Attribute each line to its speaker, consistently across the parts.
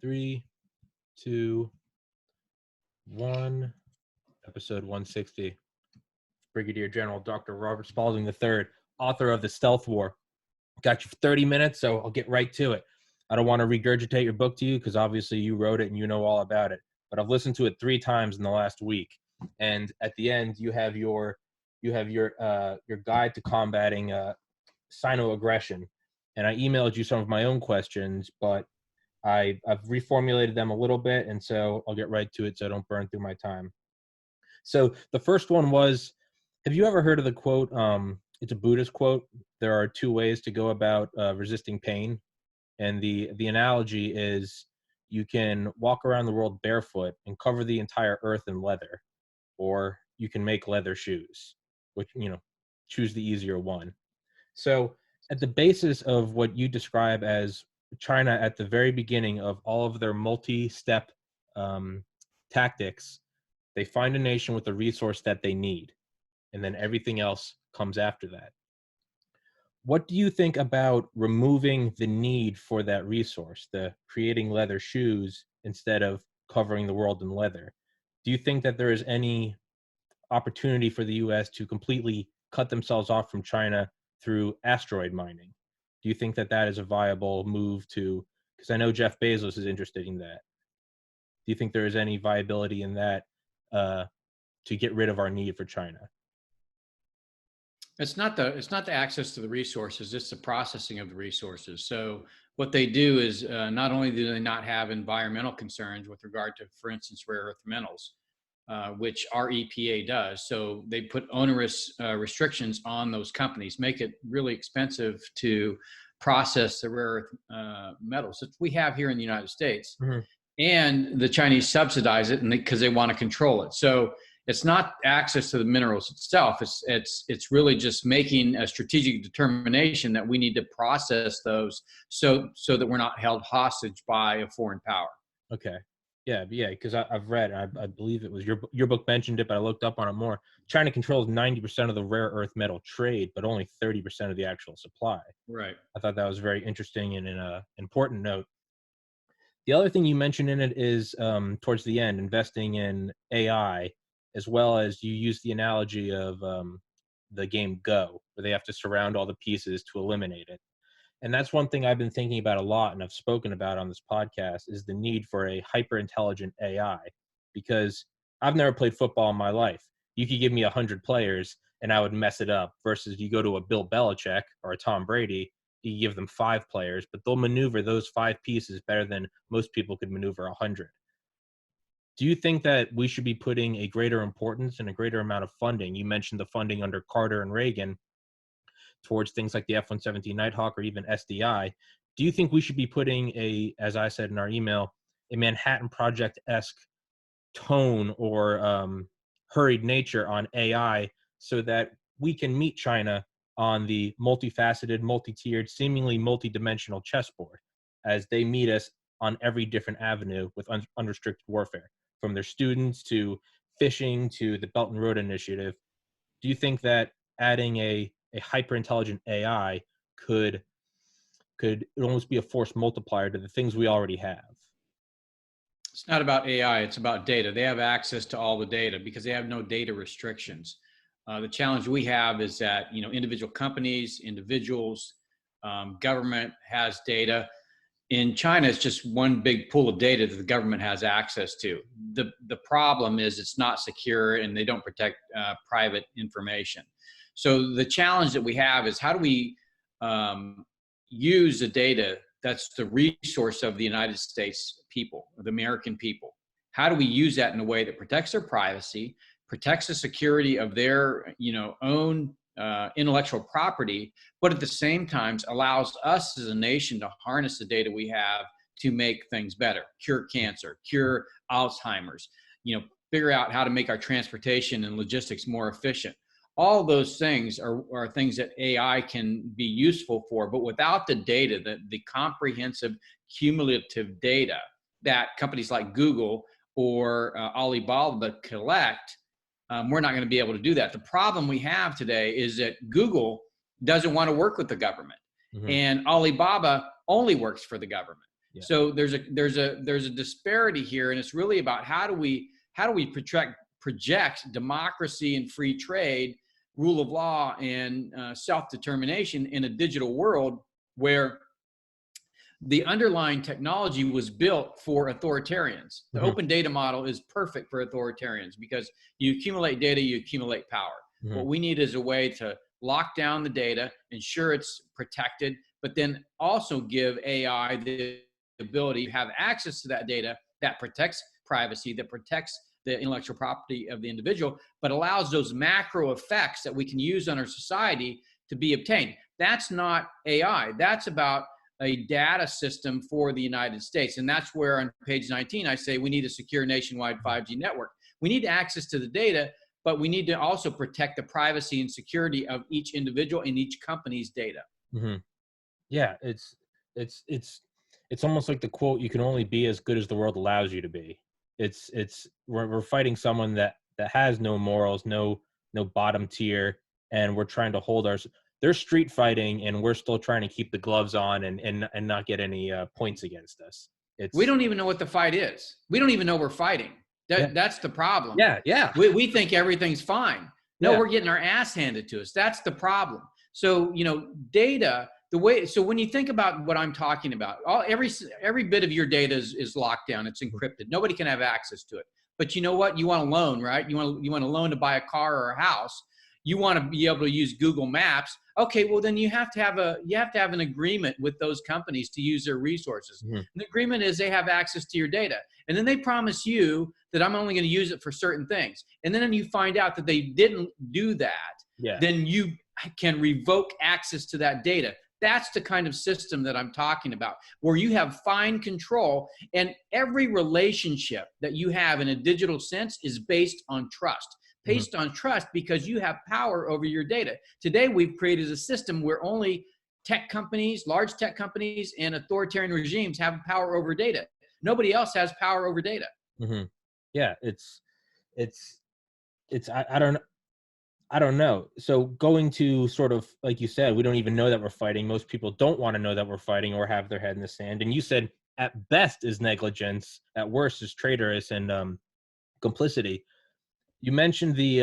Speaker 1: Three, two, one. Episode 160. Brigadier General Dr. Robert Spalding III, author of The Stealth War. Got you for 30 minutes, so I'll get right to it. I don't want to regurgitate your book to you because obviously you wrote it and you know all about it. But I've listened to it 3 times in the last week, and at the end you have your guide to combating Sino-aggression. And I emailed you some of my own questions, but I've reformulated them a little bit, and so I'll get right to it so I don't burn through my time. So the first one was, have you ever heard of the quote, it's a Buddhist quote, there are 2 ways to go about resisting pain. And the analogy is you can walk around the world barefoot and cover the entire earth in leather, or you can make leather shoes, which, choose the easier one. So at the basis of what you describe as China at the very beginning of all of their multi-step tactics, they find a nation with a resource that they need, and then everything else comes after that. What do you think about removing the need for that resource, the creating leather shoes instead of covering the world in leather? Do you think that there is any opportunity for the U.S. to completely cut themselves off from China through asteroid mining? Do you think that that is a viable move to, because I know Jeff Bezos is interested in that. Do you think there is any viability in that to get rid of our need for China?
Speaker 2: It's not the access to the resources, it's the processing of the resources. So what they do is not only do they not have environmental concerns with regard to, for instance, rare earth metals, which our EPA does. So they put onerous restrictions on those companies, make it really expensive to process the rare earth metals that we have here in the United States. Mm-hmm. And the Chinese subsidize it because they want to control it. So it's not access to the minerals itself. It's really just making a strategic determination that we need to process those so that we're not held hostage by a foreign power.
Speaker 1: Okay. Yeah, because I've read, I believe it was your book mentioned it, but I looked up on it more. China controls 90% of the rare earth metal trade, but only 30% of the actual supply.
Speaker 2: Right.
Speaker 1: I thought that was very interesting and an important note. The other thing you mentioned in it is towards the end, investing in AI, as well as you use the analogy of the game Go, where they have to surround all the pieces to eliminate it. And that's one thing I've been thinking about a lot and I've spoken about on this podcast is the need for a hyper-intelligent AI, because I've never played football in my life. You could give me 100 players and I would mess it up, versus you go to a Bill Belichick or a Tom Brady, you give them 5 players, but they'll maneuver those 5 pieces better than most people could maneuver 100. Do you think that we should be putting a greater importance and a greater amount of funding? You mentioned the funding under Carter and Reagan towards things like the F-117 Nighthawk or even SDI. Do you think we should be putting as I said in our email, a Manhattan Project-esque tone or hurried nature on AI so that we can meet China on the multifaceted, multi-tiered, seemingly multi-dimensional chessboard as they meet us on every different avenue with unrestricted warfare, from their students to fishing to the Belt and Road Initiative? Do you think that adding a hyper-intelligent AI could almost be a force multiplier to the things we already have?
Speaker 2: It's not about AI, it's about data. They have access to all the data because they have no data restrictions. The challenge we have is that, individual companies, individuals, government has data. In China, it's just one big pool of data that the government has access to. The problem is it's not secure and they don't protect private information. So the challenge that we have is how do we use the data that's the resource of the United States people, the American people? How do we use that in a way that protects their privacy, protects the security of their own intellectual property, but at the same time allows us as a nation to harness the data we have to make things better, cure cancer, cure Alzheimer's, figure out how to make our transportation and logistics more efficient. All those things are things that AI can be useful for, but without the data, the comprehensive cumulative data that companies like Google or Alibaba collect, we're not going to be able to do that. The problem we have today is that Google doesn't want to work with the government, and Alibaba only works for the government.
Speaker 1: Yeah.
Speaker 2: So there's a disparity here, and it's really about how do we project democracy and free trade, rule of law, and self-determination in a digital world where the underlying technology was built for authoritarians. The
Speaker 1: Hmm.
Speaker 2: open data model is perfect for authoritarians because you accumulate data, you accumulate power.
Speaker 1: Hmm.
Speaker 2: What we need is a way to lock down the data, ensure it's protected, but then also give AI the ability to have access to that data that protects privacy, that protects the intellectual property of the individual, but allows those macro effects that we can use on our society to be obtained. That's not AI. That's about a data system for the United States. And that's where on page 19, I say we need a secure nationwide 5G network. We need access to the data, but we need to also protect the privacy and security of each individual and each company's data.
Speaker 1: Hmm. Yeah, it's almost like the quote, "You can only be as good as the world allows you to be." We're fighting someone that has no morals, no bottom tier, and we're trying to hold our. They're street fighting, and we're still trying to keep the gloves on and not get any points against us.
Speaker 2: We
Speaker 1: It's
Speaker 2: don't even know what the fight is. We don't even know we're fighting.
Speaker 1: yeah,
Speaker 2: That's the problem.
Speaker 1: yeah, yeah,
Speaker 2: We think everything's fine. No,
Speaker 1: yeah.
Speaker 2: we're getting our ass handed to us. That's the problem. So, data, so when you think about what I'm talking about, every bit of your data is locked down. It's encrypted. Nobody can have access to it. But you know what? You want a loan, right? You want a loan to buy a car or a house. You want to be able to use Google Maps. Okay, well then you have to have an agreement with those companies to use their resources.
Speaker 1: Mhm.
Speaker 2: And the agreement is they have access to your data. And then they promise you that I'm only going to use it for certain things. And then you find out that they didn't do that,
Speaker 1: Yeah.
Speaker 2: then you can revoke access to that data. That's the kind of system that I'm talking about, where you have fine control, and every relationship that you have in a digital sense is based on trust.
Speaker 1: Mhm.
Speaker 2: Based on trust because you have power over your data. Today, we've created a system where only tech companies, large tech companies, and authoritarian regimes have power over data. Nobody else has power over data.
Speaker 1: Mhm. Yeah, it's it's I don't know. So going to sort of like you said, we don't even know that we're fighting. Most people don't want to know that we're fighting or have their head in the sand. And you said at best is negligence, at worst is traitorous and complicity. You mentioned the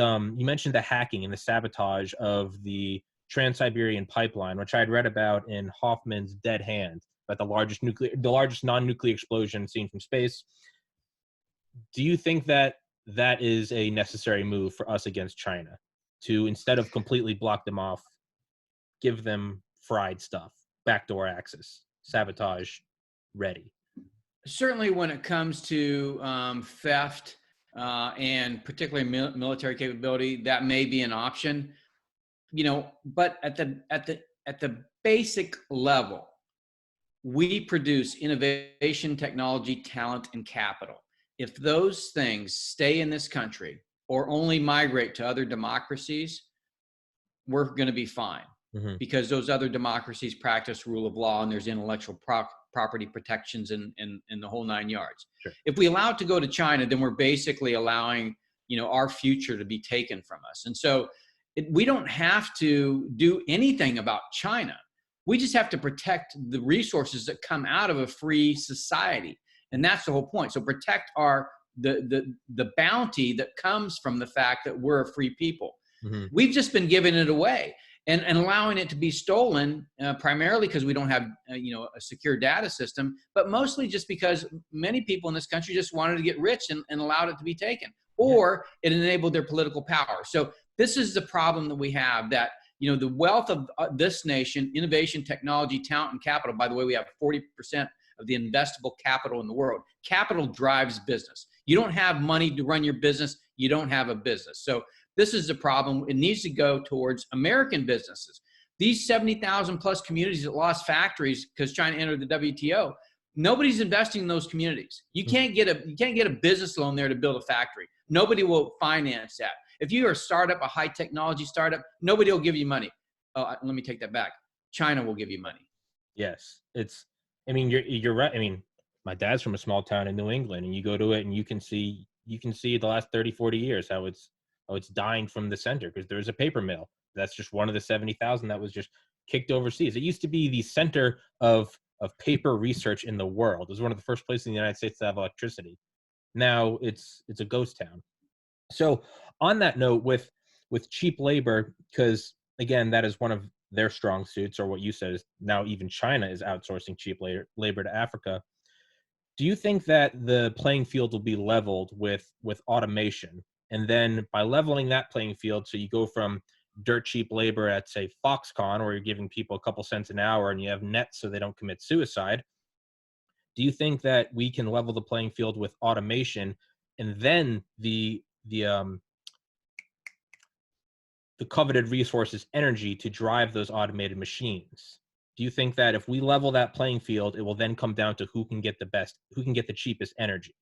Speaker 1: hacking and the sabotage of the Trans-Siberian pipeline, which I had read about in Hoffman's Dead Hand, about the largest non-nuclear explosion seen from space. Do you think that that is a necessary move for us against China, to instead of completely block them off, give them fried stuff, backdoor access, sabotage, ready?
Speaker 2: Certainly, when it comes to theft and particularly military capability, that may be an option. But at the basic level, we produce innovation, technology, talent, and capital. If those things stay in this country or only migrate to other democracies, we're going to be fine,
Speaker 1: Hmm.
Speaker 2: because those other democracies practice rule of law and there's intellectual property protections and the whole 9 yards.
Speaker 1: Sure.
Speaker 2: If we allow it to go to China, then we're basically allowing our future to be taken from us. And so we don't have to do anything about China. We just have to protect the resources that come out of a free society, and that's the whole point. So protect the bounty that comes from the fact that we're a free people.
Speaker 1: Hmm.
Speaker 2: We've just been giving it away and allowing it to be stolen, primarily because we don't have a secure data system, but mostly just because many people in this country just wanted to get rich and allowed it to be taken,
Speaker 1: Yeah.
Speaker 2: or it enabled their political power. So this is the problem that we have, that the wealth of this nation, innovation, technology, talent, and capital. By the way, we have 40% of the investable capital in the world. Capital drives business. You don't have money to run your business, you don't have a business. So this is the problem. It needs to go towards American businesses. These 70,000 plus communities that lost factories because China entered the WTO, nobody's investing in those communities. You can't get a business loan there to build a factory. Nobody will finance that. If you are a startup, a high technology startup, nobody will give you money. Let me take that back. China will give you money.
Speaker 1: Yes, I mean, you're right. I mean, my dad's from a small town in New England, and you go to it, and you can see the last 30, 40 years how it's dying from the center because there's a paper mill. That's just one of the 70,000 that was just kicked overseas. It used to be the center of of paper research in the world. It was one of the first places in the United States to have electricity. Now it's a ghost town. So on that note, with cheap labor, because again, that is one of their strong suits, or what you said is now even China is outsourcing cheap labor to Africa. Do you think that the playing field will be leveled with automation? And then by leveling that playing field, so you go from dirt cheap labor at, say, Foxconn, where you're giving people a couple cents an hour and you have nets so they don't commit suicide, do you think that we can level the playing field with automation, and then the coveted resource is energy to drive those automated machines? Do you think that if we level that playing field, it will then come down to who can get the cheapest energy?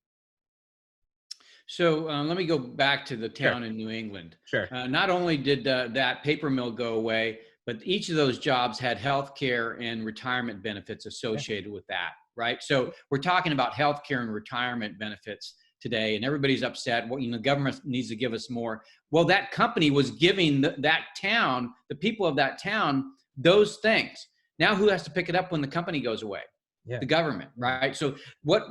Speaker 2: So let me go back to the
Speaker 1: Sure,
Speaker 2: town in New England.
Speaker 1: sure.
Speaker 2: Not only did that paper mill go away, but each of those jobs had health care and retirement benefits
Speaker 1: Yeah.
Speaker 2: associated with that, right? So we're talking about health care and retirement benefits today, and everybody's upset. Well, the government needs to give us more. Well, that company was giving that town, the people of that town, those things. Now who has to pick it up when the company goes away?
Speaker 1: Yeah.
Speaker 2: The government, right? So what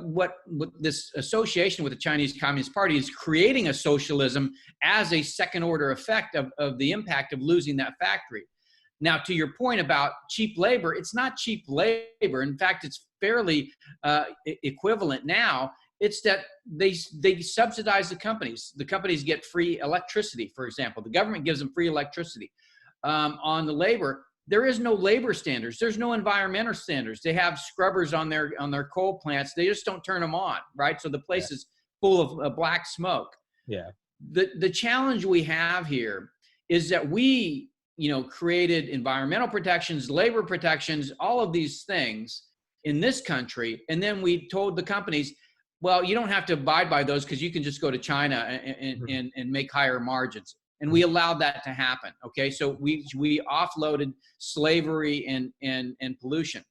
Speaker 2: this association with the Chinese Communist Party is creating a socialism as a second order effect of the impact of losing that factory. Now, to your point about cheap labor, it's not cheap labor. In fact, it's fairly equivalent now. It's that they subsidize the companies. The companies get free electricity, for example. The government gives them free electricity. On the labor, there is no labor standards. There's no environmental standards. They have scrubbers on their coal plants. They just don't turn them on, right? So the place is full of black smoke.
Speaker 1: Yeah.
Speaker 2: The challenge we have here is that we, created environmental protections, labor protections, all of these things in this country, and then we told the companies, well, you don't have to abide by those because you can just go to China and make higher margins. And we allowed that to happen. Okay, so we offloaded slavery and pollution.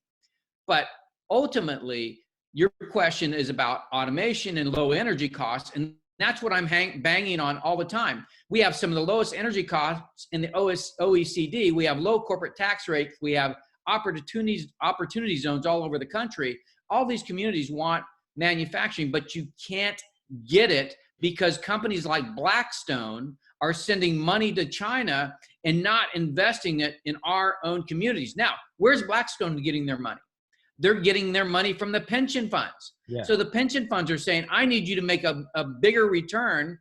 Speaker 2: But ultimately, your question is about automation and low energy costs, and that's what I'm banging on all the time. We have some of the lowest energy costs in the OECD. We have low corporate tax rates. We have opportunity zones all over the country. All these communities want manufacturing, but you can't get it because companies like Blackstone are sending money to China and not investing it in our own communities. Now, where's Blackstone getting their money? They're getting their money from the pension funds.
Speaker 1: Yeah.
Speaker 2: So the pension funds are saying, I need you to make a bigger return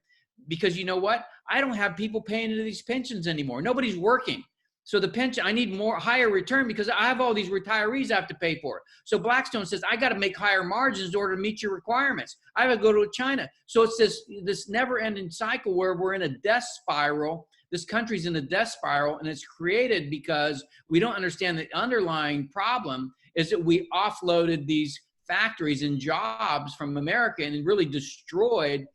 Speaker 2: because you know what? I don't have people paying into these pensions anymore. Nobody's working. So the pension, I need higher return because I have all these retirees I have to pay for. So Blackstone says, I got to make higher margins in order to meet your requirements. I have to go to China. So it's this never ending cycle where we're in a death spiral. This country's in a death spiral, and it's created because we don't understand the underlying problem is that we offloaded these factories and jobs from America and really destroyed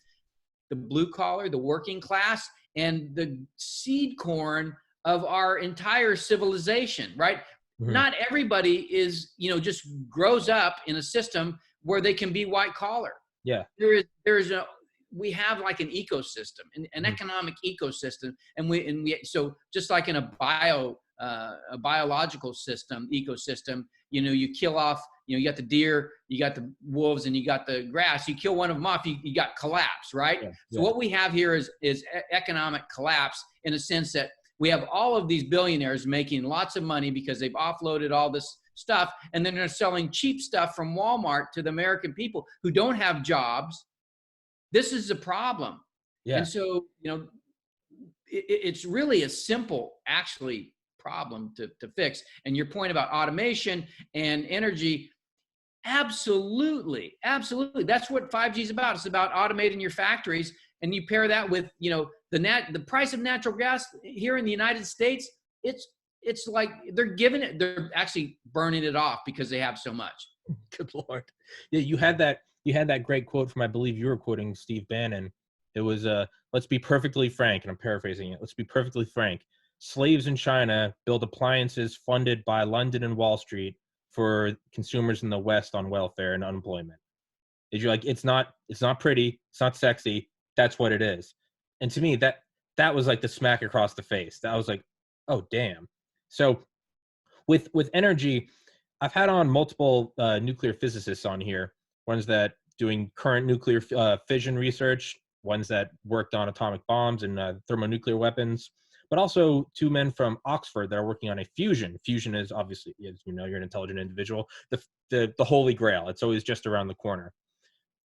Speaker 2: the blue collar, the working class, and the seed corn of our entire civilization, right? Mm-hmm. Not everybody is, just grows up in a system where they can be white collar.
Speaker 1: Yeah.
Speaker 2: We have like an ecosystem, an economic ecosystem. And so just like in a biological ecosystem, you kill off, you got the deer, you got the wolves, and you got the grass. You kill one of them off, you got collapse, right? Yeah. So what we have here is economic collapse in a sense that we have all of these billionaires making lots of money because they've offloaded all this stuff, and then they're selling cheap stuff from Walmart to the American people who don't have jobs. This is the problem. Yeah. And so, it's really a simple, actually, problem to fix. And your point about automation and energy, absolutely. That's what 5G is about. It's about automating your factories. And you pair that with, the price of natural gas here in the United States, it's like they're actually burning it off because they have so much.
Speaker 1: Good Lord. Yeah, you had that great quote from, I believe you were quoting Steve Bannon. It was, let's be perfectly frank, and I'm paraphrasing it. Let's be perfectly frank. Slaves in China build appliances funded by London and Wall Street for consumers in the West on welfare and unemployment. You're like, it's not pretty, it's not sexy. That's what it is. And to me, that was like the smack across the face. That was like, oh damn. So with energy, I've had on multiple nuclear physicists on here, ones that doing current nuclear fission research, ones that worked on atomic bombs and thermonuclear weapons, but also two men from Oxford that are working on a fusion. Fusion is obviously, as you know, you're an intelligent individual, the holy grail. It's always just around the corner.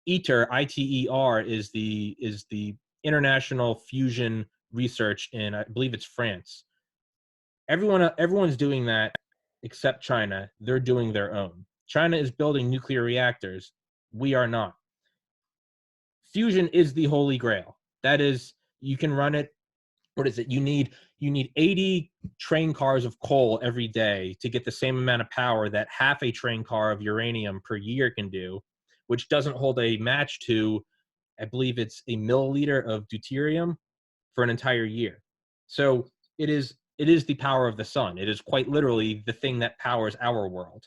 Speaker 1: ITER, ITER is the International Fusion Research in, I believe it's France. Everyone's doing that except China. They're doing their own. China is building nuclear reactors. We are not. Fusion is the holy grail. That is, you can run it. What is it? You need 80 train cars of coal every day to get the same amount of power that half a train car of uranium per year can do, which doesn't hold a match to, I believe it's a milliliter of deuterium for an entire year. So it is the power of the sun. It is quite literally the thing that powers our world.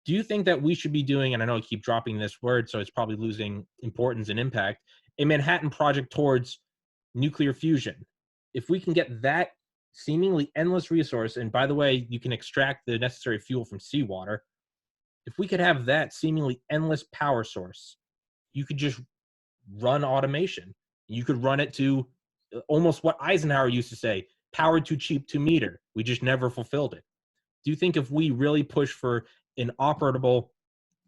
Speaker 1: Do you think that we should be doing, and I know I keep dropping this word, so it's probably losing importance and impact, a Manhattan Project towards nuclear fusion? If we can get that seemingly endless resource, and by the way, you can extract the necessary fuel from seawater, if we could have that seemingly endless power source, you could just run automation. You could run it to almost what Eisenhower used to say, power too cheap to meter. We just never fulfilled it. Do you think if we really push for an operable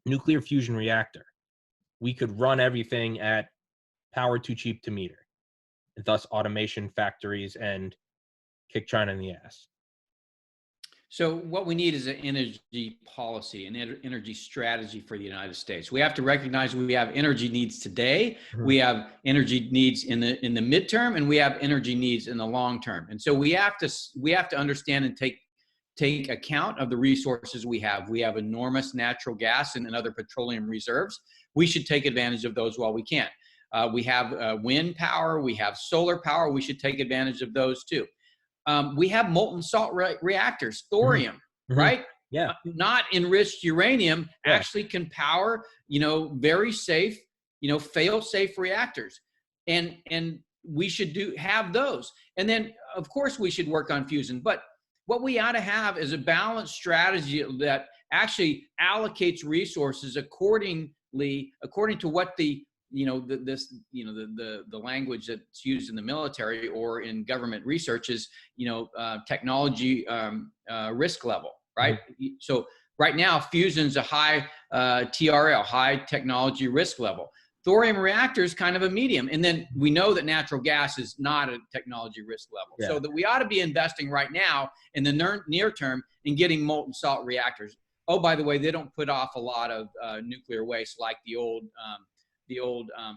Speaker 1: nuclear fusion reactor, we could run everything at power too cheap to meter, thus automation, factories, and kick China in the ass?
Speaker 2: So what we need is an energy policy, an energy strategy for the United States. We have to recognize we have energy needs today, we have energy needs in the midterm, and we have energy needs in the long term. And so we have to understand and take account of the resources we have. We have enormous natural gas and other petroleum reserves. We should take advantage of those while we can. We have wind power, we have solar power. We should take advantage of those too. We have molten salt reactors, thorium, right?
Speaker 1: Yeah.
Speaker 2: Not enriched uranium actually can power, very safe, fail-safe reactors. And we should have those. And then, of course, we should work on fusion. But what we ought to have is a balanced strategy that actually allocates resources according to what the language that's used in the military or in government research is, technology risk level, right? So right now, fusion's a high TRL, high technology risk level. Thorium reactor is kind of a medium. And then we know that natural gas is not a technology risk level. So that we ought to be investing right now in the near term in getting molten salt reactors. Oh, by the way, they don't put off a lot of nuclear waste like the old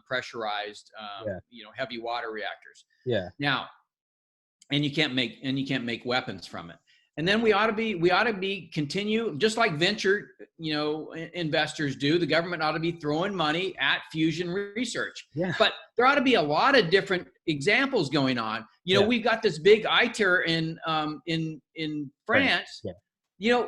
Speaker 2: pressurized, heavy water reactors. Yeah. Now, and you can't make weapons from it. And then we ought to be continue, just like venture, investors do. The government ought to be throwing money at fusion research. Yeah. But there ought to be a lot of different examples going on. We've got this big ITER in France. Yeah.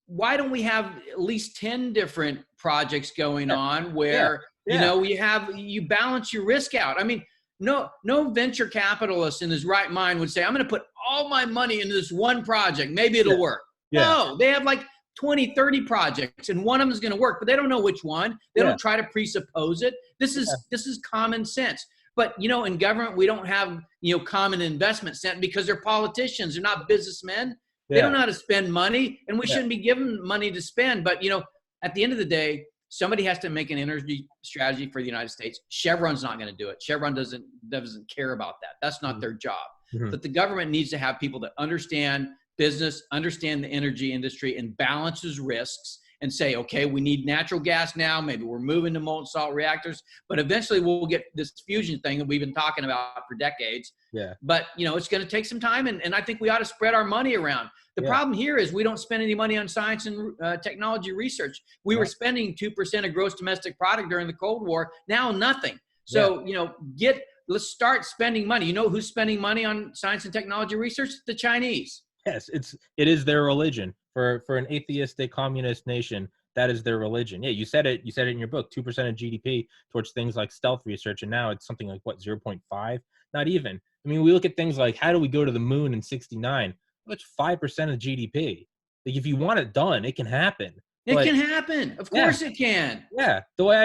Speaker 2: Why don't we have at least 10 different projects going on where you balance your risk out? I mean, no venture capitalist in his right mind would say, I'm going to put all my money into this one project. Maybe it'll work. No, they have like 20, 30 projects and one of them is going to work, but they don't know which one. They don't try to presuppose it. This is common sense. But, in government, we don't have, common investment sense because they're politicians. They're not businessmen. They don't know how to spend money, and we shouldn't be given money to spend. But, at the end of the day, somebody has to make an energy strategy for the United States. Chevron's not going to do it. Chevron doesn't care about that. That's not their job. But the government needs to have people that understand business, understand the energy industry, and balances risks and say, okay, we need natural gas now. Maybe we're moving to molten salt reactors, but eventually we'll get this fusion thing that we've been talking about for decades. Yeah. But, it's going to take some time. And I think we ought to spread our money around. The problem here is we don't spend any money on science and technology research. We were spending 2% of gross domestic product during the Cold War. Now nothing. So, let's start spending money. You know who's spending money on science and technology research? The Chinese. Yes,
Speaker 1: it is their religion. For an atheistic communist nation, that is their religion. Yeah, you said it in your book, 2% of GDP towards things like stealth research, and now it's something like 0.5? Not even. I mean, we look at things like how do we go to the moon in '69? Well, it's 5% of GDP. Like, if you want it done, it can happen.
Speaker 2: It
Speaker 1: But
Speaker 2: can happen. Of
Speaker 1: yeah,
Speaker 2: course it can.
Speaker 1: yeah, the way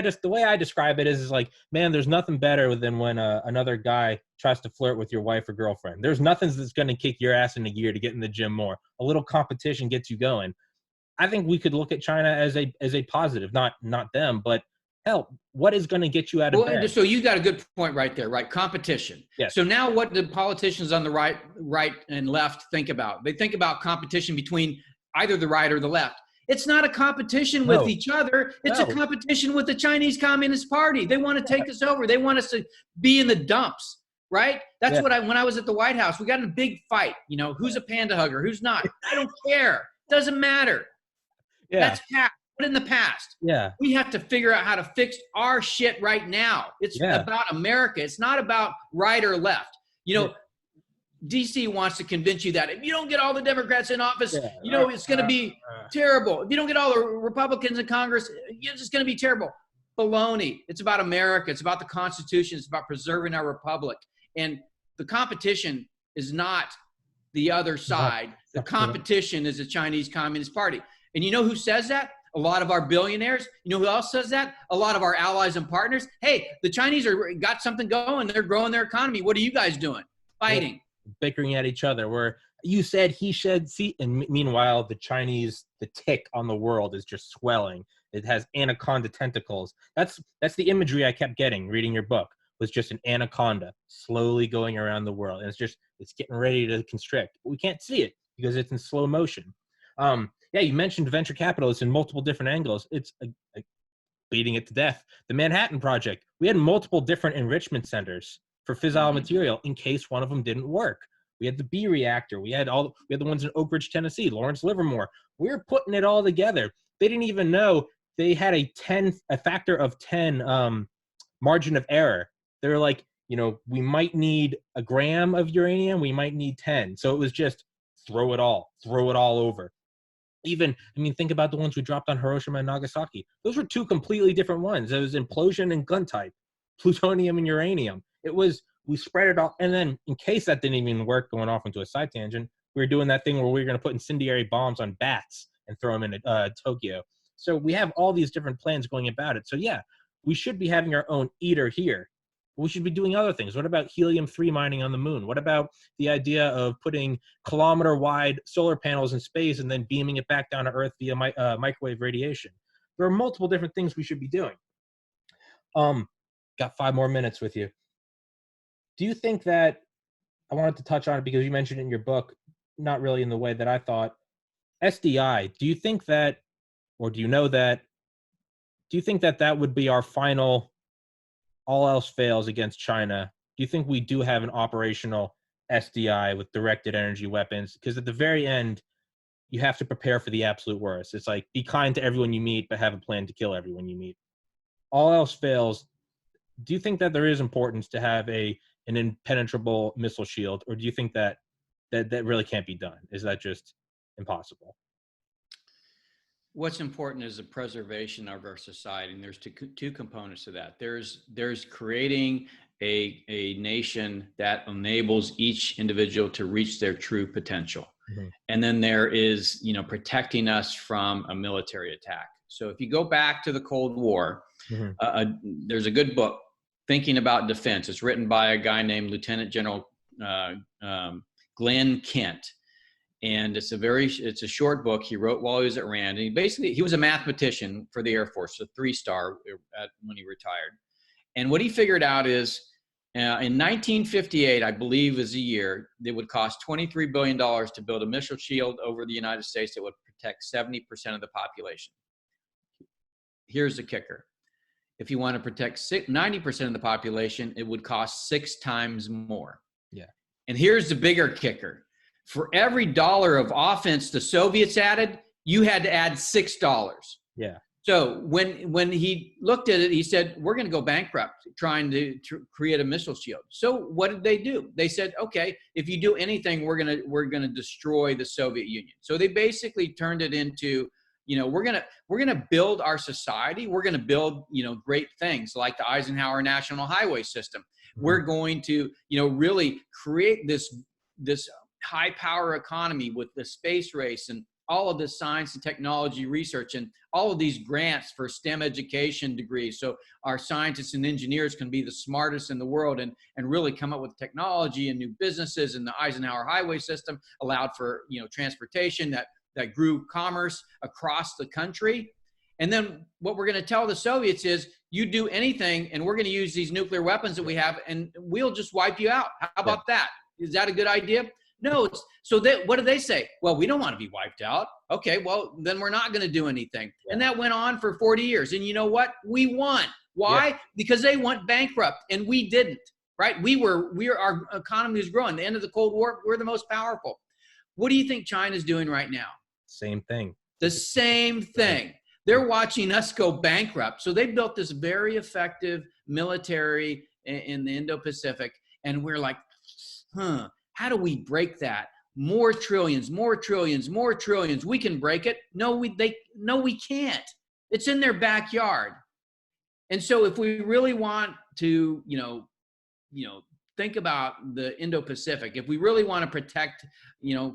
Speaker 1: I describe it is like, man, there's nothing better than when another guy tries to flirt with your wife or girlfriend. There's nothing that's going to kick your ass into gear to get in the gym more. A little competition gets you going. I think we could look at China as a positive, not them, but hell, what is going to get you out of
Speaker 2: Well,
Speaker 1: bed?
Speaker 2: so you got a good point right there, right? Competition.
Speaker 1: Yes.
Speaker 2: So now what do politicians on the right and left think about? They think about competition between either the right or the left. It's not a competition with
Speaker 1: No.
Speaker 2: each other. It's a
Speaker 1: No.
Speaker 2: competition with the Chinese Communist Party. They want to take us over. They want us to be in the dumps, right? That's
Speaker 1: Yeah.
Speaker 2: when I was at the White House, we got in a big fight. You know, who's a panda hugger? Who's not? I don't care. Doesn't matter.
Speaker 1: Yeah.
Speaker 2: That's past. But in the past,
Speaker 1: Yeah.
Speaker 2: we have to figure out how to fix our shit right now. It's about America. It's not about right or left. You know, DC wants to convince you that if you don't get all the Democrats in office, you know, it's going to be terrible. If you don't get all the Republicans in Congress, it's just going to be terrible. Baloney. It's about America. It's about the Constitution. It's about preserving our republic. And the competition is not the other side. The competition is the Chinese Communist Party. And you know who says that? A lot of our billionaires. You know who else says that? A lot of our allies and partners. Hey, the Chinese got something going. They're growing their economy. What are you guys doing? Fighting.
Speaker 1: Bickering at each other, where you said, he said, see, and meanwhile the tick on the world is just swelling. It has anaconda tentacles. That's the imagery I kept getting reading your book, was just an anaconda slowly going around the world, and it's getting ready to constrict. We can't see it because it's in slow motion. Yeah, you mentioned venture capitalists in multiple different angles. It's beating it to death. The Manhattan Project, we had multiple different enrichment centers for fissile material in case one of them didn't work. We had the B reactor. We had the ones in Oak Ridge, Tennessee, Lawrence Livermore. We were putting it all together. They didn't even know they had a factor of 10 margin of error. They were like, you know, we might need a gram of uranium. We might need 10. So it was just throw it all over. Even, I mean, think about the ones we dropped on Hiroshima and Nagasaki. Those were two completely different ones. It was implosion and gun type, plutonium and uranium. We spread it all. And then in case that didn't even work, going off into a side tangent, we were doing that thing where we were going to put incendiary bombs on bats and throw them into Tokyo. So we have all these different plans going about it. So yeah, we should be having our own eater here. We should be doing other things. What about helium-3 mining on the moon? What about the idea of putting kilometer-wide solar panels in space and then beaming it back down to Earth via microwave radiation? There are multiple different things we should be doing. Got 5 more minutes with you. Do you think that, I wanted to touch on it because you mentioned it in your book, not really in the way that I thought, SDI, do you think that, or do you know that, do you think that that would be our final, all else fails against China? Do you think we do have an operational SDI with directed energy weapons? Because at the very end, you have to prepare for the absolute worst. It's like, be kind to everyone you meet, but have a plan to kill everyone you meet. All else fails. Do you think that there is importance to have an impenetrable missile shield, or do you think that really can't be done? Is that just impossible?
Speaker 2: What's important is the preservation of our society, and there's two components to that. There's creating a nation that enables each individual to reach their true potential. Mm-hmm. And then there is, you know, protecting us from a military attack. So if you go back to the Cold War, mm-hmm. There's a good book, Thinking About Defense. It's written by a guy named Lieutenant General Glenn Kent. And it's a short book he wrote while he was at Rand. And he was a mathematician for the Air Force, a 3-star when he retired. And what he figured out is in 1958, I believe is the year, it would cost $23 billion to build a missile shield over the United States that would protect 70% of the population. Here's the kicker. If you want to protect 90% of the population, it would cost 6 times more.
Speaker 1: Yeah.
Speaker 2: And here's the bigger kicker. For every dollar of offense the Soviets added, you had to add $6.
Speaker 1: Yeah.
Speaker 2: So when he looked at it, he said, we're going to go bankrupt trying to create a missile shield. So what did they do? They said, okay, if you do anything, we're going to destroy the Soviet Union. So they basically turned it into, you know, we're going to build our society. We're going to build, you know, great things like the Eisenhower National Highway System. Mm-hmm. We're going to, you know, really create this high power economy with the space race and all of this science and technology research and all of these grants for STEM education degrees. So our scientists and engineers can be the smartest in the world and really come up with technology and new businesses. And the Eisenhower highway system allowed for, transportation that grew commerce across the country. And then what we're going to tell the Soviets is, you do anything and we're going to use these nuclear weapons that we have and we'll just wipe you out. How about that? Is that a good idea? No. What do they say? Well, we don't want to be wiped out. Okay, well, then we're not going to do anything. Yeah. And that went on for 40 years. And you know what? We won. Why? Yeah. Because they went bankrupt and we didn't, right? Our economy was growing. The end of the Cold War, we're the most powerful. What do you think China's doing right now?
Speaker 1: Same thing.
Speaker 2: The same thing. They're watching us go bankrupt. So they built this very effective military in the Indo-Pacific. And we're like, how do we break that? More trillions, more trillions, more trillions. We can break it. No, we can't. It's in their backyard. And so if we really want to, think about the Indo-Pacific, if we really want to protect,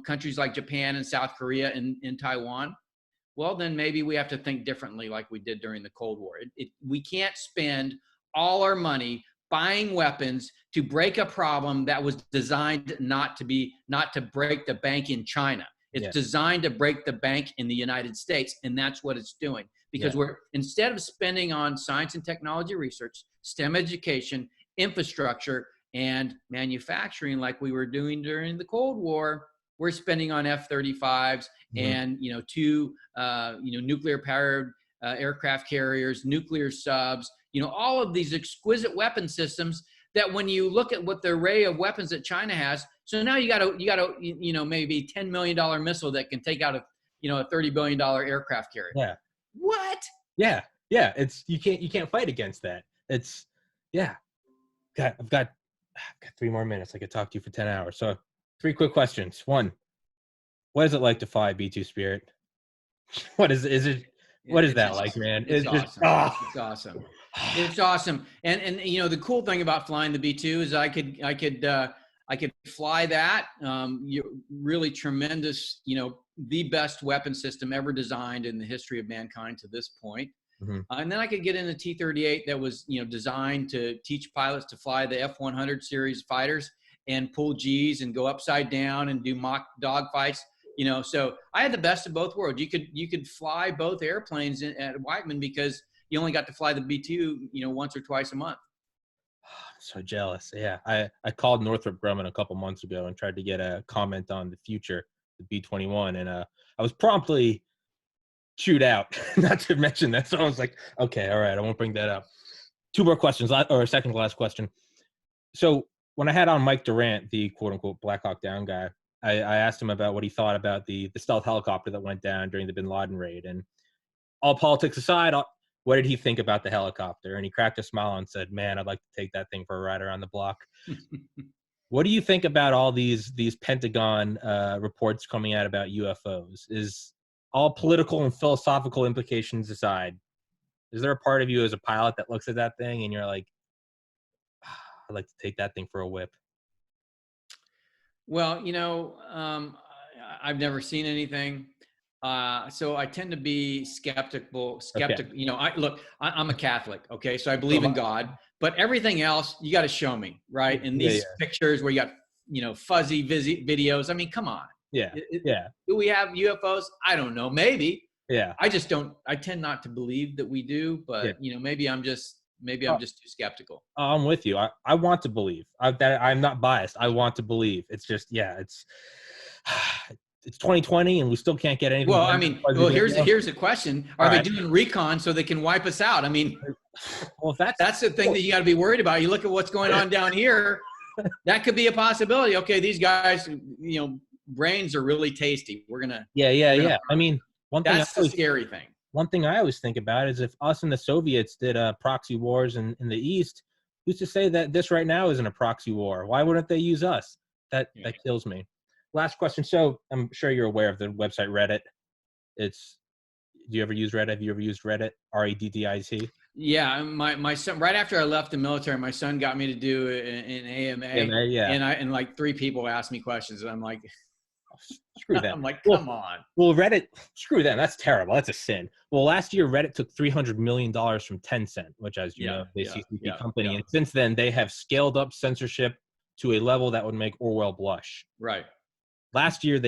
Speaker 2: countries like Japan and South Korea and Taiwan, well, then maybe we have to think differently like we did during the Cold War. We can't spend all our money buying weapons to break a problem that was designed not to break the bank in China. It's designed to break the bank in the United States, and that's what it's doing. Because instead of spending on science and technology research, STEM education, infrastructure, and manufacturing like we were doing during the Cold War, we're spending on F-35s and, two, nuclear-powered aircraft carriers, nuclear subs, all of these exquisite weapon systems that when you look at what the array of weapons that China has, so now you got a maybe $10 million missile that can take out a $30 billion aircraft carrier.
Speaker 1: Yeah.
Speaker 2: What?
Speaker 1: Yeah. Yeah. You can't fight against that. I've got 3 more minutes. I could talk to you for 10 hours. So 3 quick questions. 1, what is it like to fly B-2 Spirit? What is it? What is that like, man?
Speaker 2: It's awesome. It's awesome. It's awesome. And the cool thing about flying the B-2 is I could fly that. Really tremendous, the best weapon system ever designed in the history of mankind to this point. Mm-hmm. And then I could get in a T-38 that was, designed to teach pilots to fly the F-100 series fighters and pull G's and go upside down and do mock dogfights. So I had the best of both worlds. You could fly both airplanes at Whiteman because you only got to fly the B-2, once or twice a month.
Speaker 1: I'm so jealous. Yeah. I called Northrop Grumman a couple months ago and tried to get a comment on the future, the B-21. And I was promptly chewed out, not to mention that. So I was like, okay, all right, I won't bring that up. 2 more questions, or a second to last question. So when I had on Mike Durant, the quote unquote Black Hawk Down guy, I asked him about what he thought about the stealth helicopter that went down during the Bin Laden raid. And all politics aside, what did he think about the helicopter? And he cracked a smile and said, man, I'd like to take that thing for a ride around the block. What do you think about all these Pentagon reports coming out about UFOs? Is all political and philosophical implications aside, is there a part of you as a pilot that looks at that thing and you're like, I'd like to take that thing for a whip?
Speaker 2: Well, I've never seen anything. So I tend to be skeptical. Okay. I'm a Catholic. Okay. So I believe in God, but everything else you got to show me, right? And these pictures where you got, fuzzy videos. I mean, come on.
Speaker 1: Yeah.
Speaker 2: Do we have UFOs? I don't know. Maybe.
Speaker 1: Yeah.
Speaker 2: I tend not to believe that we do, but maybe I'm just too skeptical.
Speaker 1: I'm with you. I want to believe. I'm not biased. I want to believe. It's just, it's 2020 and we still can't get anything.
Speaker 2: Well, I mean, here's the question. Are they doing recon so they can wipe us out? I mean,
Speaker 1: well, that's the
Speaker 2: thing that you got to be worried about. You look at what's going on down here, that could be a possibility. Okay, these guys, brains are really tasty. We're going to.
Speaker 1: Yeah. I mean,
Speaker 2: that's the scary thing.
Speaker 1: One thing I always think about is if us and the Soviets did proxy wars in the East, who's to say that this right now isn't a proxy war? Why wouldn't they use us? That kills me. Last question. So I'm sure you're aware of the website Reddit. Do you ever use Reddit? Have you ever used Reddit? REDDIT?
Speaker 2: Yeah, my son, right after I left the military, my son got me to do an AMA.
Speaker 1: Yeah.
Speaker 2: And like 3 people asked me questions, and I'm like,
Speaker 1: screw them.
Speaker 2: I'm like,
Speaker 1: Well,
Speaker 2: come on.
Speaker 1: well, Reddit, screw them. That's terrible. That's a sin. Well, last year, Reddit took $300 million from Tencent, which, as you
Speaker 2: Yeah,
Speaker 1: know, the
Speaker 2: yeah,
Speaker 1: CCP
Speaker 2: yeah,
Speaker 1: company.
Speaker 2: yeah.
Speaker 1: And since then, they have scaled up censorship to a level that would make Orwell blush.
Speaker 2: Right,
Speaker 1: Last year,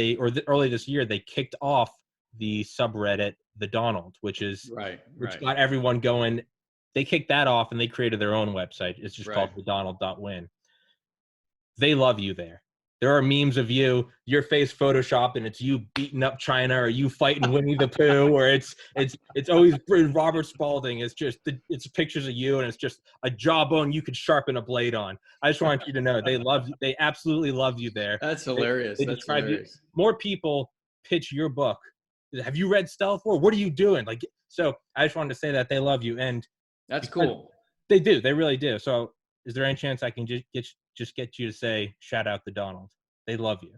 Speaker 1: early this year, they kicked off the subreddit, the Donald, which
Speaker 2: right,
Speaker 1: got everyone going. They kicked that off and they created their own website. It's just
Speaker 2: right.
Speaker 1: called thedonald.win. They love you there. There are memes of your face photoshopped, and it's you beating up China, or you fighting Winnie the Pooh, or it's always Robert Spalding. It's pictures of you, and it's just a jawbone you could sharpen a blade on. I just want you to know they love you. They absolutely love you there.
Speaker 2: That's hilarious.
Speaker 1: They
Speaker 2: That's
Speaker 1: describe you.
Speaker 2: hilarious.
Speaker 1: More people pitch your book. Have you read Stealth War? What are you doing? Like, so I just wanted to say that they love you, and
Speaker 2: That's cool.
Speaker 1: they do. They really do. So, is there any chance I can just get you to say shout out to Donald? They love you.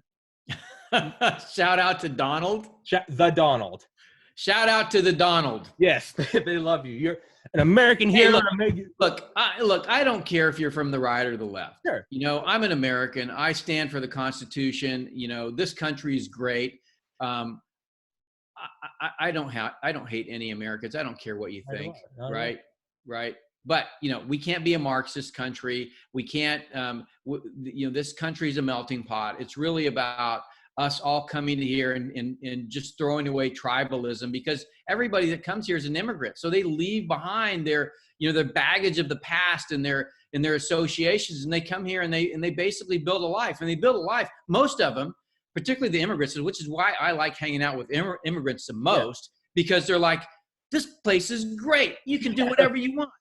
Speaker 2: Shout out to Donald.
Speaker 1: The Donald.
Speaker 2: Shout out to the Donald.
Speaker 1: Yes, they love you. You're an American hero.
Speaker 2: Look, I don't care if you're from the right or the left.
Speaker 1: Sure.
Speaker 2: You know, I'm an American. I stand for the Constitution. You know, this country is great. I don't hate any Americans. I don't care what you think. Right. But, you know, we can't be a Marxist country. We can't, you know, this country is a melting pot. It's really about us all coming here and just throwing away tribalism, because everybody that comes here is an immigrant. So they leave behind their, you know, their baggage of the past and their associations, and they come here and they basically build a life, and they build a life. Most of them, particularly the immigrants, which is why I like hanging out with immigrants the most, because they're like, this place is great. You can do whatever you want.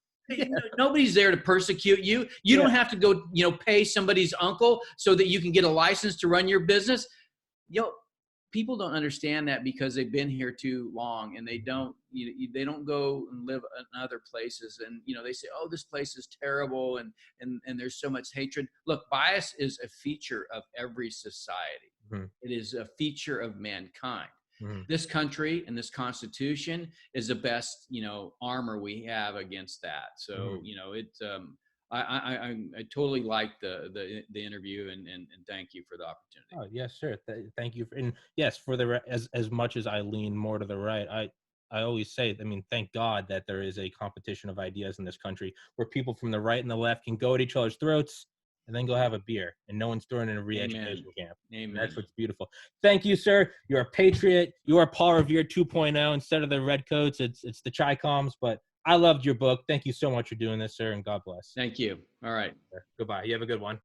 Speaker 2: Nobody's there to persecute you. You don't have to go, you know, pay somebody's uncle so that you can get a license to run your business. You know, people don't understand that because they've been here too long, and they don't go and live in other places. And, you know, they say, oh, this place is terrible. And there's so much hatred. Look, bias is a feature of every society. Mm-hmm. It is a feature of mankind. Mm-hmm. This country and this Constitution is the best, you know, armor we have against that. So, mm-hmm. you know, I totally liked the interview, and thank you for the opportunity.
Speaker 1: Oh, yes, sure. Thank you. And yes, as much as I lean more to the right, I always say, I mean, thank God that there is a competition of ideas in this country where people from the right and the left can go at each other's throats and then go have a beer, and no one's throwing in a re-education camp. Amen. That's what's beautiful. Thank you, sir. You're a patriot. You are Paul Revere 2.0. Instead of the redcoats, it's the Chi-Coms. But I loved your book. Thank you so much for doing this, sir, and God bless.
Speaker 2: Thank you. All right.
Speaker 1: Goodbye. You have a good one.